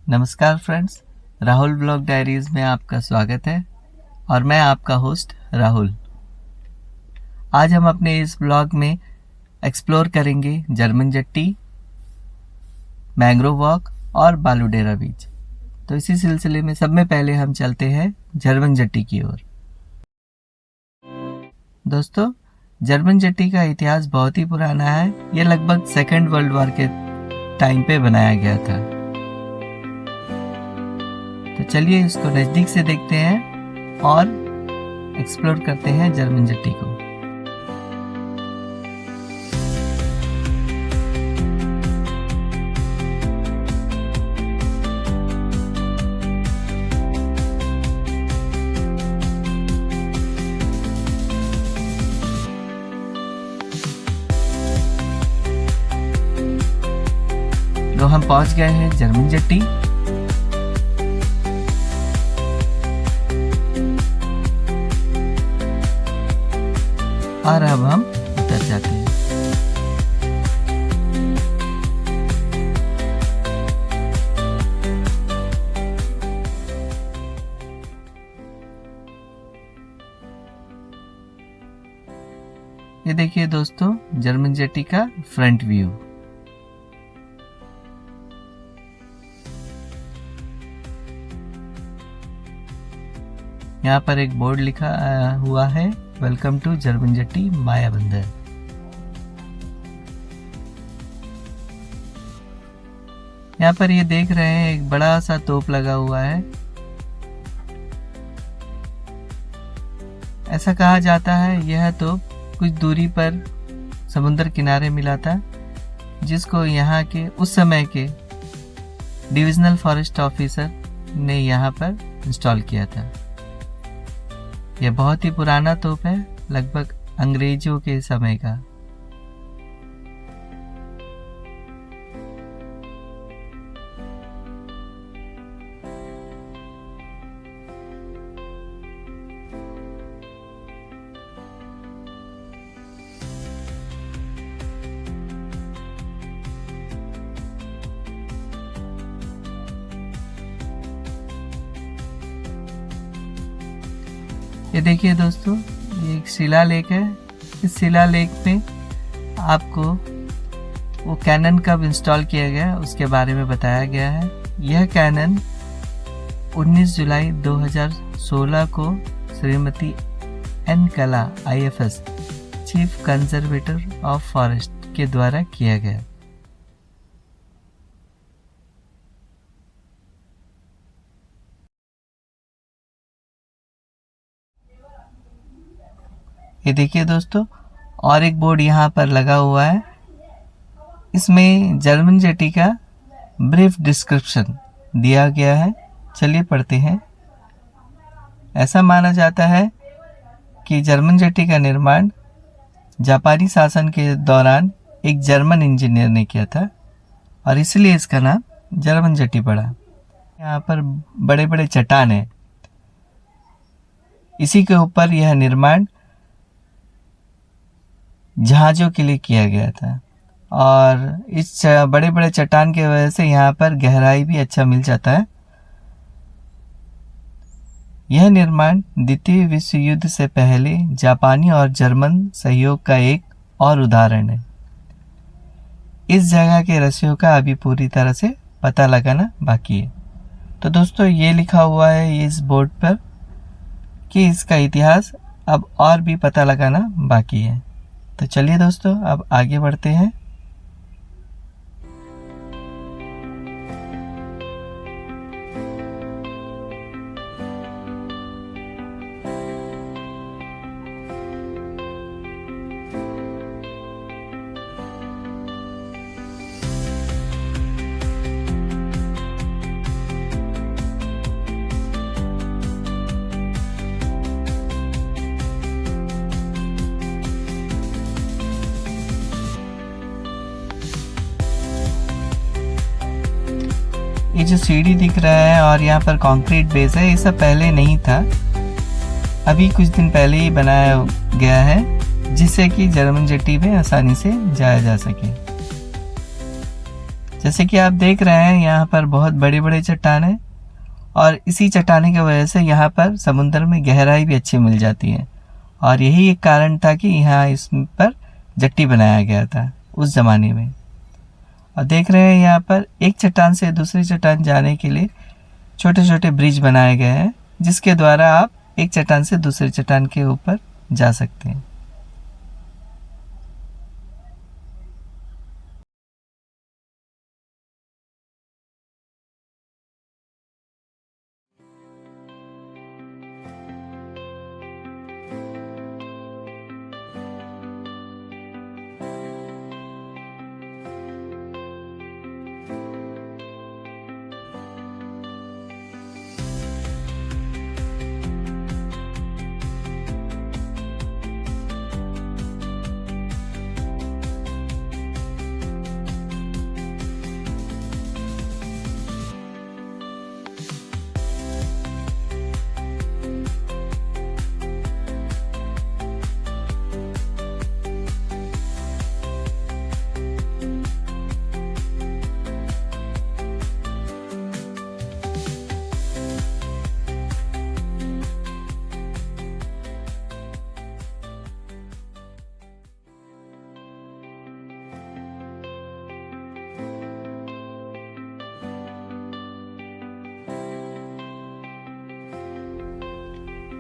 नमस्कार friends, Rahul blog diaries में आपका स्वागत है और मैं आपका होस्ट राहुल। आज हम अपने इस ब्लॉग में एक्सप्लोर करेंगे जर्मन जेट्टी, मैंग्रोव वॉक और बालूडेरा बीच। तो इसी सिलसिले में सब में पहले हम चलते हैं जर्मन जेट्टी की ओर। दोस्तों, जर्मन जेट्टी का इतिहास बहुत ही पुराना है। यह लगभग सेकेंड वर्ल्ड वॉर के टाइम पे बनाया गया था। तो चलिए इसको नज़दीक से देखते हैं और एक्सप्लोर करते हैं जर्मन जेट्टी को। तो हम पहुंच गए हैं जर्मन जेट्टी। और अब हम उतर जाते हैं। ये देखिए दोस्तों, जर्मन जेट्टी का फ्रंट व्यू। यहाँ पर एक बोर्ड लिखा हुआ है, welcome to German jetty Mayabunder. यहाँ पर ये देख रहे हैं एक बड़ा सा तोप लगा हुआ है। ऐसा कहा जाता है यह तोप कुछ दूरी पर समुद्र किनारे मिला था, जिसको यहाँ के उस समय के डिविजनल फॉरेस्ट ऑफिसर ने यहाँ पर इंस्टॉल किया था। यह बहुत ही पुराना तोप है, लगभग अंग्रेजों के समय का। ये देखिए दोस्तों, ये एक शिला लेक है। इस शिला लेक में आपको वो कैनन कब इंस्टॉल किया गया उसके बारे में बताया गया है। यह कैनन 19 जुलाई 2016 को श्रीमती एन कला IFS chief conservator of forest के द्वारा किया गया। ये देखिए दोस्तों, और एक बोर्ड यहाँ पर लगा हुआ है। इसमें जर्मन जेट्टी का ब्रीफ डिस्क्रिप्शन दिया गया है। चलिए पढ़ते हैं। ऐसा माना जाता है कि जर्मन जेट्टी का निर्माण जापानी शासन के दौरान एक जर्मन इंजीनियर ने किया था और इसलिए इसका नाम जर्मन जेट्टी पड़ा। यहाँ पर बड़े बड़े चट्टान हैं, इसी के ऊपर यह निर्माण जहाज़ों के लिए किया गया था और इस बड़े बड़े चट्टान की वजह से यहाँ पर गहराई भी अच्छा मिल जाता है। यह निर्माण द्वितीय विश्व युद्ध से पहले जापानी और जर्मन सहयोग का एक और उदाहरण है। इस जगह के रहस्यों का अभी पूरी तरह से पता लगाना बाकी है। तो दोस्तों, ये लिखा हुआ है इस बोर्ड पर कि इसका इतिहास अब और भी पता लगाना बाकी है। तो चलिए दोस्तों, अब आगे बढ़ते हैं। ये जो सीढ़ी दिख रहा है और यहाँ पर कंक्रीट बेस है, ये सब पहले नहीं था, अभी कुछ दिन पहले ही बनाया गया है, जिससे कि जर्मन जेट्टी में आसानी से जाया जा सके। जैसे कि आप देख रहे हैं यहाँ पर बहुत बड़े बड़े चट्टान है और इसी चट्टाने की वजह से यहाँ पर समुद्र में गहराई भी अच्छी मिल जाती है और यही एक कारण था कि यहाँ इस पर जट्टी बनाया गया था उस ज़माने में। और देख रहे हैं यहाँ पर एक चट्टान से दूसरी चट्टान जाने के लिए छोटे छोटे ब्रिज बनाए गए हैं जिसके द्वारा आप एक चट्टान से दूसरी चट्टान के ऊपर जा सकते हैं।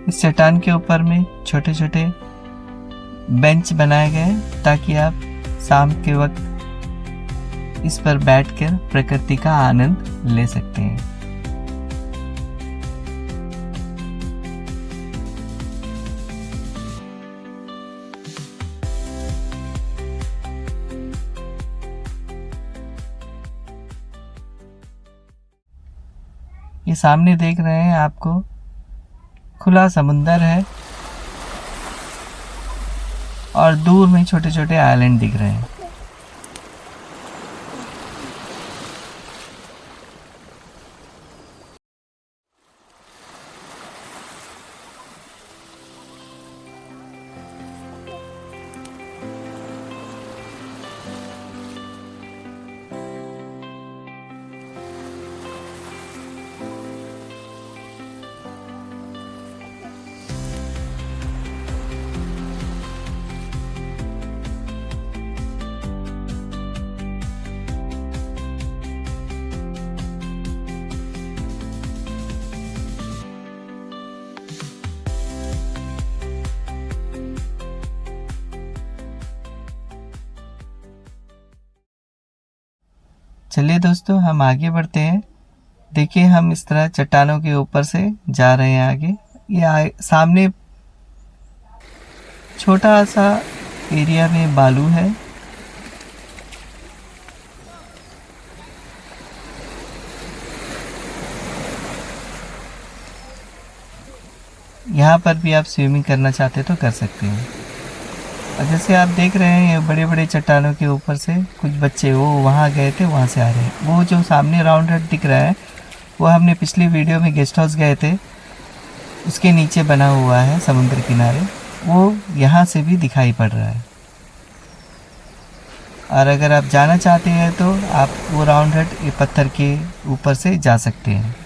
इस चट्टान के ऊपर में छोटे छोटे बेंच बनाए गए हैं ताकि आप शाम के वक्त इस पर बैठकर प्रकृति का आनंद ले सकते हैं। ये सामने देख रहे हैं आपको खुला समुंदर है और दूर में छोटे छोटे आइलैंड दिख रहे हैं। चलिए दोस्तों हम आगे बढ़ते हैं। देखिए हम इस तरह चट्टानों के ऊपर से जा रहे हैं आगे। ये सामने छोटा सा एरिया में बालू है। यहाँ पर भी आप स्विमिंग करना चाहते तो कर सकते हैं। और जैसे आप देख रहे हैं ये बड़े बड़े चट्टानों के ऊपर से कुछ बच्चे वो वहाँ गए थे, वहाँ से आ रहे हैं। वो जो सामने राउंड हट दिख रहा है वो हमने पिछली वीडियो में गेस्ट हाउस गए थे, उसके नीचे बना हुआ है समुद्र किनारे, वो यहाँ से भी दिखाई पड़ रहा है। और अगर आप जाना चाहते हैं तो आप वो राउंड हट ये पत्थर के ऊपर से जा सकते हैं।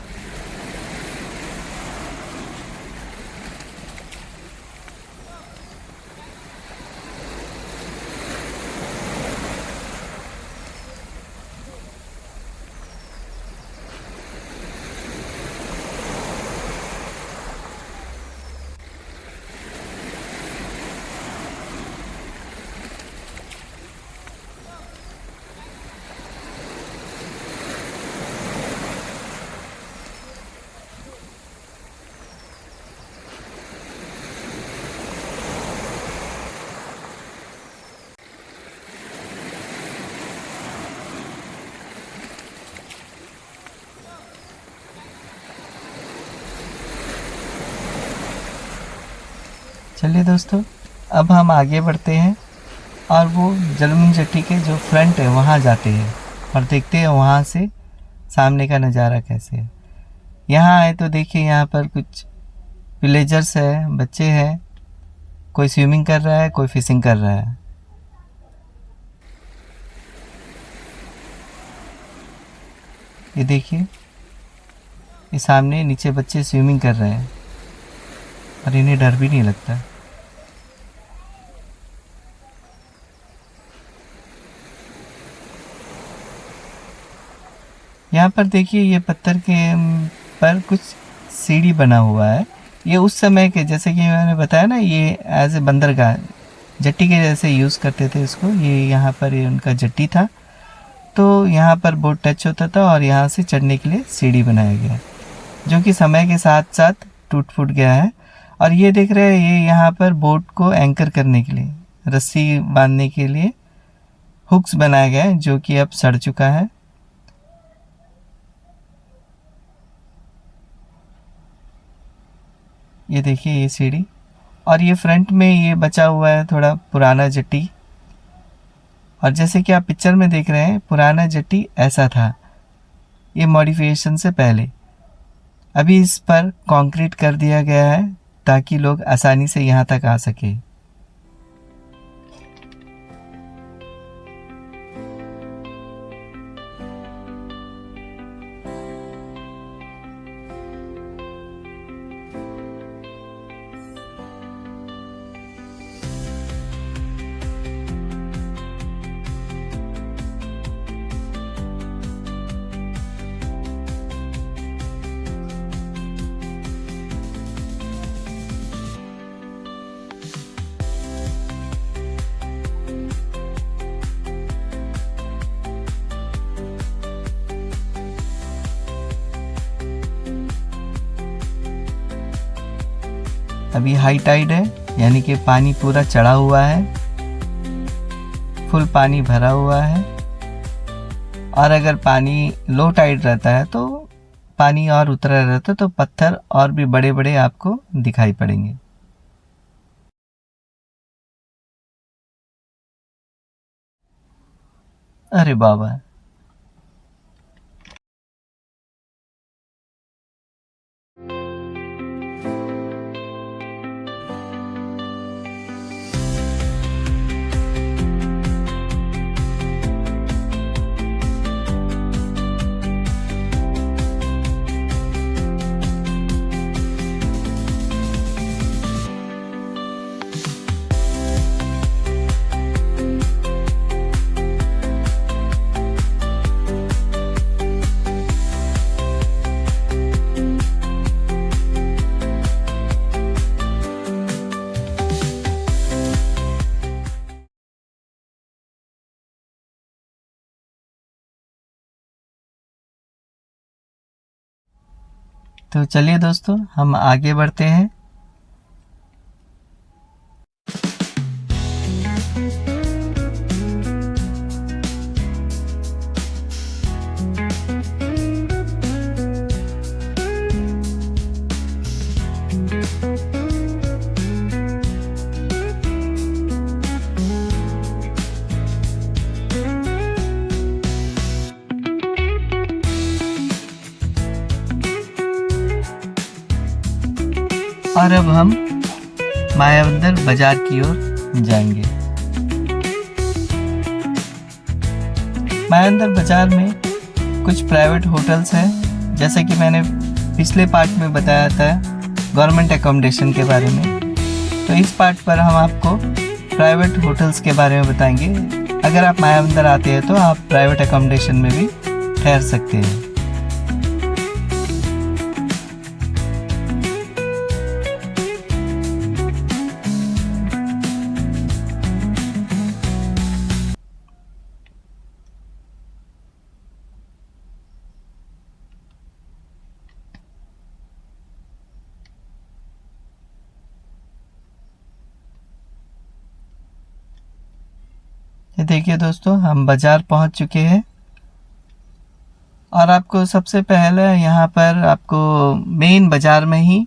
चलिए दोस्तों अब हम आगे बढ़ते हैं और वो जलमुन जेट्टी के जो फ्रंट है वहाँ जाते हैं और देखते हैं वहाँ से सामने का नज़ारा कैसे है। यहाँ आए तो देखिए यहाँ पर कुछ विलेजर्स है, बच्चे हैं, कोई स्विमिंग कर रहा है, कोई फिशिंग कर रहा है। ये देखिए, ये सामने नीचे बच्चे स्विमिंग कर रहे हैं और इन्हें डर भी नहीं लगता। यहाँ पर देखिए, ये पत्थर के पर कुछ सीढ़ी बना हुआ है। ये उस समय के, जैसे कि मैंने बताया ना, ये एज ए बंदरगाह, जट्टी के जैसे यूज़ करते थे इसको। ये यहाँ पर ये उनका जट्टी था, तो यहाँ पर बोट टच होता था और यहाँ से चढ़ने के लिए सीढ़ी बनाया गया, जो कि समय के साथ साथ टूट फूट गया है। और ये देख रहे हैं, ये यहाँ पर बोट को एंकर करने के लिए, रस्सी बांधने के लिए हुक्स बनाया गया है, जो कि अब सड़ चुका है। ये देखिए, ये सीढ़ी, और ये फ्रंट में ये बचा हुआ है थोड़ा पुराना जट्टी। और जैसे कि आप पिक्चर में देख रहे हैं, पुराना जट्टी ऐसा था, ये मॉडिफिकेशन से पहले। अभी इस पर कंक्रीट कर दिया गया है ताकि लोग आसानी से यहाँ तक आ सके। अभी हाई टाइड है, यानी कि पानी पूरा चढ़ा हुआ है, फुल पानी भरा हुआ है। और अगर पानी लो टाइड रहता है तो पानी और उतरा रहता है, तो पत्थर और भी बड़े बड़े आपको दिखाई पड़ेंगे। अरे बाबा, तो चलिए दोस्तों, हम आगे बढ़ते हैं। और अब हम मायाबंदर बाजार की ओर जाएंगे। मायाबंदर बाजार में कुछ प्राइवेट होटल्स हैं, जैसे कि मैंने पिछले पार्ट में बताया था गवर्नमेंट एकोमोडेशन के बारे में। तो इस पार्ट पर हम आपको प्राइवेट होटल्स के बारे में बताएंगे। अगर आप मायाबंदर आते हैं तो आप प्राइवेट एकोमोडेशन में भी ठहर सकते हैं। ये देखिए दोस्तों, हम बाज़ार पहुंच चुके हैं और आपको सबसे पहले यहाँ पर आपको मेन बाज़ार में ही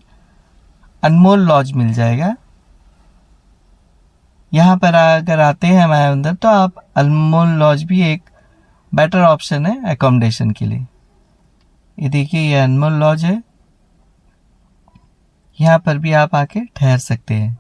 अनमोल लॉज मिल जाएगा। यहाँ पर अगर आते हैं मायाबंदर तो आप अनमोल लॉज भी एक बेटर ऑप्शन है एकोमोडेशन के लिए। ये देखिए, ये अनमोल लॉज है, यहाँ पर भी आप आके ठहर सकते हैं।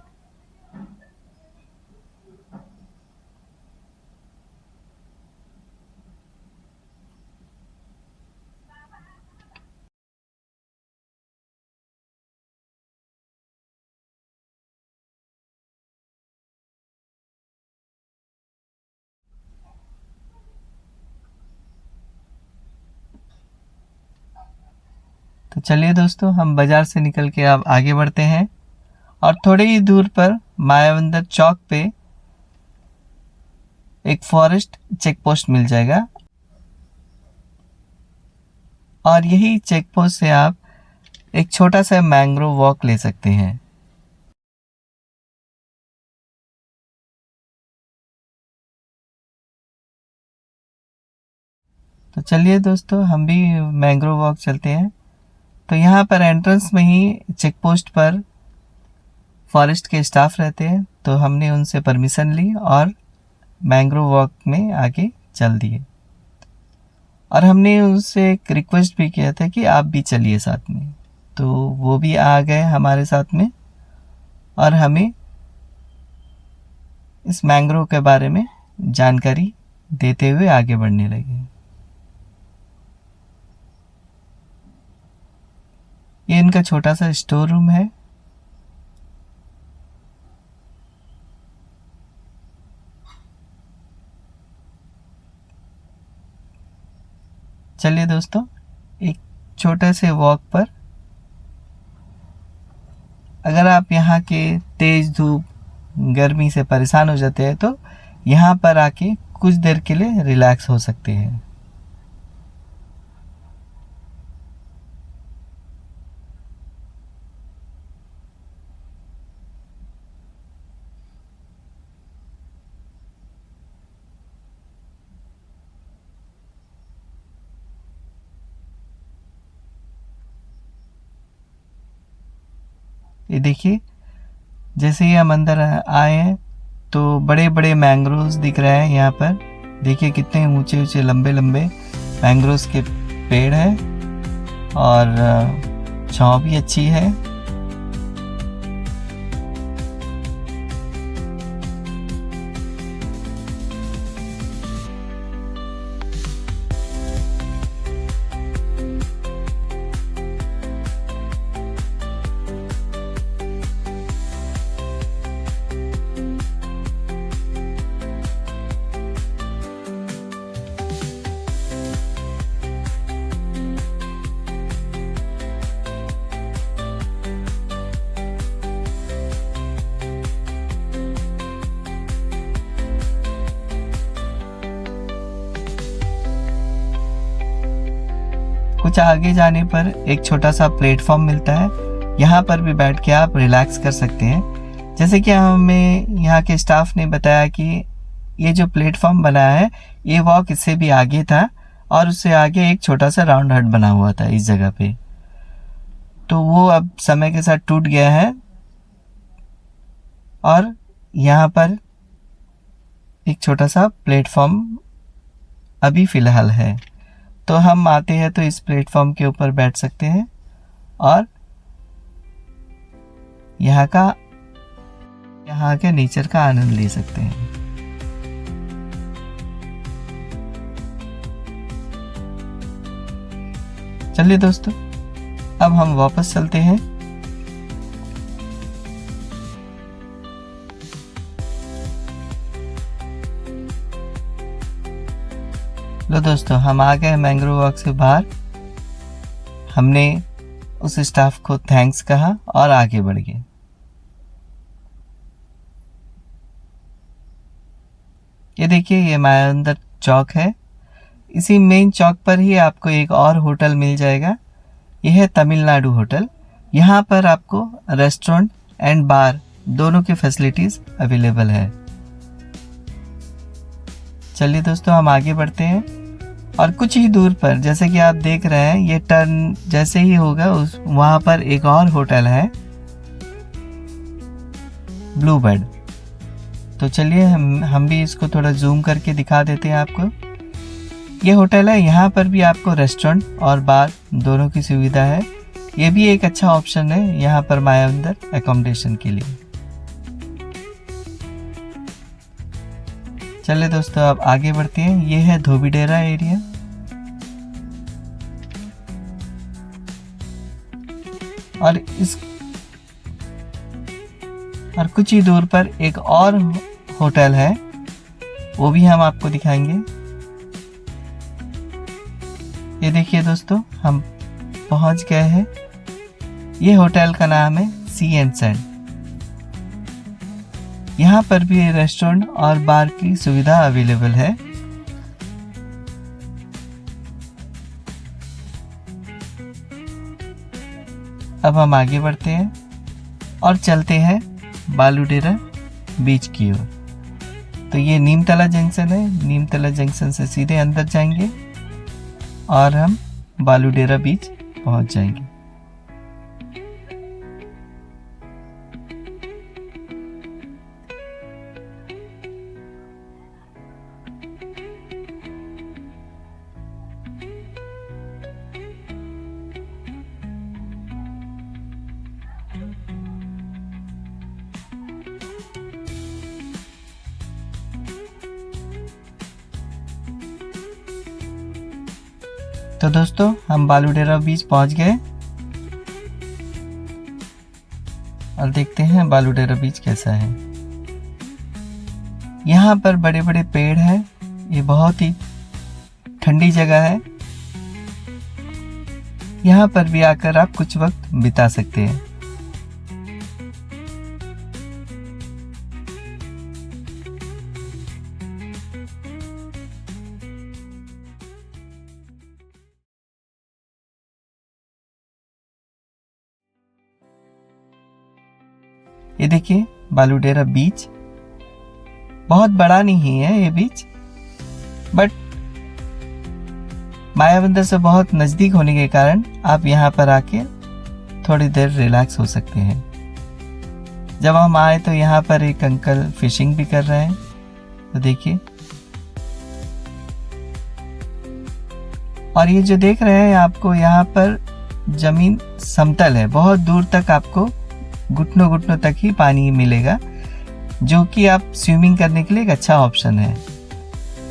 तो चलिए दोस्तों, हम बाज़ार से निकल के अब आगे बढ़ते हैं और थोड़ी ही दूर पर मायाबंदर चौक पे एक फॉरेस्ट चेक पोस्ट मिल जाएगा और यही चेक पोस्ट से आप एक छोटा सा मैंग्रोव वॉक ले सकते हैं। तो चलिए दोस्तों, हम भी मैंग्रोव वॉक चलते हैं। तो यहाँ पर एंट्रेंस में ही चेक पोस्ट पर फॉरेस्ट के स्टाफ रहते हैं, तो हमने उनसे परमिशन ली और मैंग्रोव वॉक में आगे चल दिए और हमने उनसे एक रिक्वेस्ट भी किया था कि आप भी चलिए साथ में। तो वो भी आ गए हमारे साथ में और हमें इस मैंग्रोव के बारे में जानकारी देते हुए आगे बढ़ने लगे। ये इनका छोटा सा स्टोर रूम है। चलिए दोस्तों, एक छोटे से वॉक पर, अगर आप यहाँ के तेज धूप गर्मी से परेशान हो जाते हैं तो यहाँ पर आके कुछ देर के लिए रिलैक्स हो सकते हैं। ये देखिए, जैसे ही हम अंदर आए हैं तो बड़े बड़े मैंग्रोव्स दिख रहे हैं। यहाँ पर देखिए कितने ऊंचे ऊंचे लंबे लंबे मैंग्रोव्स के पेड़ हैं और छांव भी अच्छी है। कुछ आगे जाने पर एक छोटा सा प्लेटफॉर्म मिलता है। यहाँ पर भी बैठ के आप रिलैक्स कर सकते हैं। जैसे कि हमें यहाँ के स्टाफ ने बताया कि ये जो प्लेटफॉर्म बना है ये वॉक इससे भी आगे था और उससे आगे एक छोटा सा राउंड हट बना हुआ था इस जगह पे, तो वो अब समय के साथ टूट गया है और यहाँ पर एक छोटा सा प्लेटफॉर्म अभी फ़िलहाल है। तो हम आते हैं तो इस प्लेटफॉर्म के ऊपर बैठ सकते हैं और यहाँ के नेचर का आनंद ले सकते हैं। चलिए दोस्तों, अब हम वापस चलते हैं। लो दोस्तों, हम आ गए मैंग्रोव वॉक से बाहर। हमने उस स्टाफ को थैंक्स कहा और आगे बढ़ गए। ये देखिए, ये मायाबंदर चौक है। इसी मेन चौक पर ही आपको एक और होटल मिल जाएगा। यह है तमिलनाडु होटल। यहाँ पर आपको रेस्टोरेंट एंड बार दोनों की फैसिलिटीज़ अवेलेबल है। चलिए दोस्तों, हम आगे बढ़ते हैं और कुछ ही दूर पर, जैसे कि आप देख रहे हैं, ये टर्न जैसे ही होगा वहाँ पर एक और होटल है, ब्लू बर्ड। तो चलिए हम भी इसको थोड़ा जूम करके दिखा देते हैं आपको। ये होटल है, यहाँ पर भी आपको रेस्टोरेंट और बार दोनों की सुविधा है। ये भी एक अच्छा ऑप्शन है यहाँ पर मायाबंदर एकोमोडेशन के लिए। चलिए दोस्तों, अब आगे बढ़ते हैं। ये है धोबीडेरा एरिया। और कुछ ही दूर पर एक और होटल है, वो भी हम आपको दिखाएंगे। ये देखिए दोस्तों, हम पहुंच गए हैं। ये होटल का नाम है सी एंड सैंड। यहाँ पर भी रेस्टोरेंट और बार की सुविधा अवेलेबल है। अब हम आगे बढ़ते हैं और चलते हैं बालूडेरा बीच की ओर। तो ये नीमतला जंक्शन है। नीमतला जंक्शन से सीधे अंदर जाएंगे और हम बालूडेरा बीच पहुंच जाएंगे। तो दोस्तों हम बालूडेरा बीच पहुंच गए और देखते हैं बालूडेरा बीच कैसा है। यहाँ पर बड़े बड़े पेड़ हैं। ये बहुत ही ठंडी जगह है। यहाँ पर भी आकर आप कुछ वक्त बिता सकते हैं। ये देखिए बालूडेरा बीच। बहुत बड़ा नहीं है ये बीच, बट मायाबंदर से बहुत नजदीक होने के कारण आप यहाँ पर आके थोड़ी देर रिलैक्स हो सकते हैं। जब हम आए तो यहाँ पर एक अंकल फिशिंग भी कर रहे हैं। तो देखिए, और ये जो देख रहे हैं आपको, यहाँ पर जमीन समतल है। बहुत दूर तक आपको घुटनों घुटनों तक ही पानी मिलेगा, जो कि आप स्विमिंग करने के लिए एक अच्छा ऑप्शन है।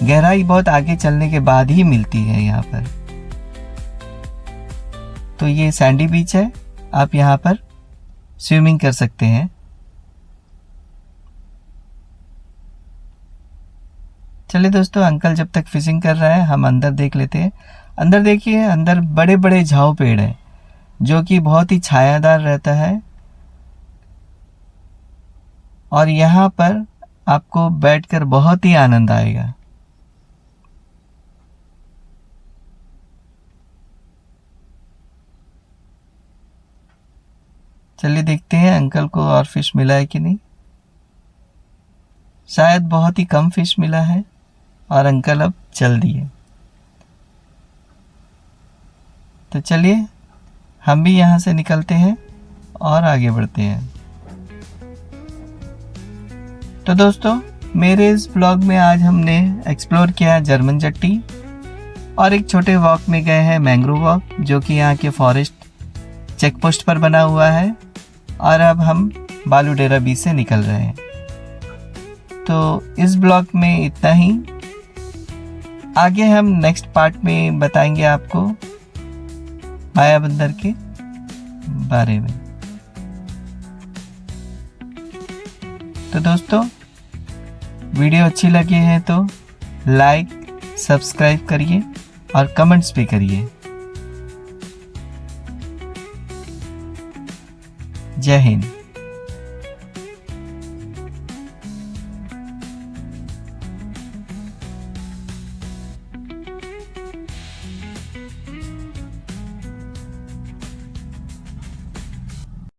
गहराई बहुत आगे चलने के बाद ही मिलती है यहाँ पर। तो ये सैंडी बीच है। आप यहाँ पर स्विमिंग कर सकते हैं। चलिए दोस्तों, अंकल जब तक फिशिंग कर रहा है हम अंदर देख लेते हैं। अंदर देखिए, अंदर बड़े बड़े झाऊ पेड़ है जो कि बहुत ही छायादार रहता है। और यहाँ पर आपको बैठकर बहुत ही आनंद आएगा। चलिए देखते हैं अंकल को और फिश मिला है कि नहीं। शायद बहुत ही कम फिश मिला है और अंकल अब चल दिए। तो चलिए हम भी यहाँ से निकलते हैं और आगे बढ़ते हैं। तो दोस्तों, मेरे इस ब्लॉग में आज हमने एक्सप्लोर किया जर्मन जेट्टी और एक छोटे वॉक में गए हैं मैंग्रोव वॉक, जो कि यहाँ के फॉरेस्ट चेक पोस्ट पर बना हुआ है। और अब हम बालूडेरा बीच से निकल रहे हैं। तो इस ब्लॉग में इतना ही। आगे हम नेक्स्ट पार्ट में बताएंगे आपको मायाबंदर के बारे में। तो दोस्तों, वीडियो अच्छी लगी है तो लाइक, सब्सक्राइब करिए और कमेंट्स भी करिए। जय हिंद।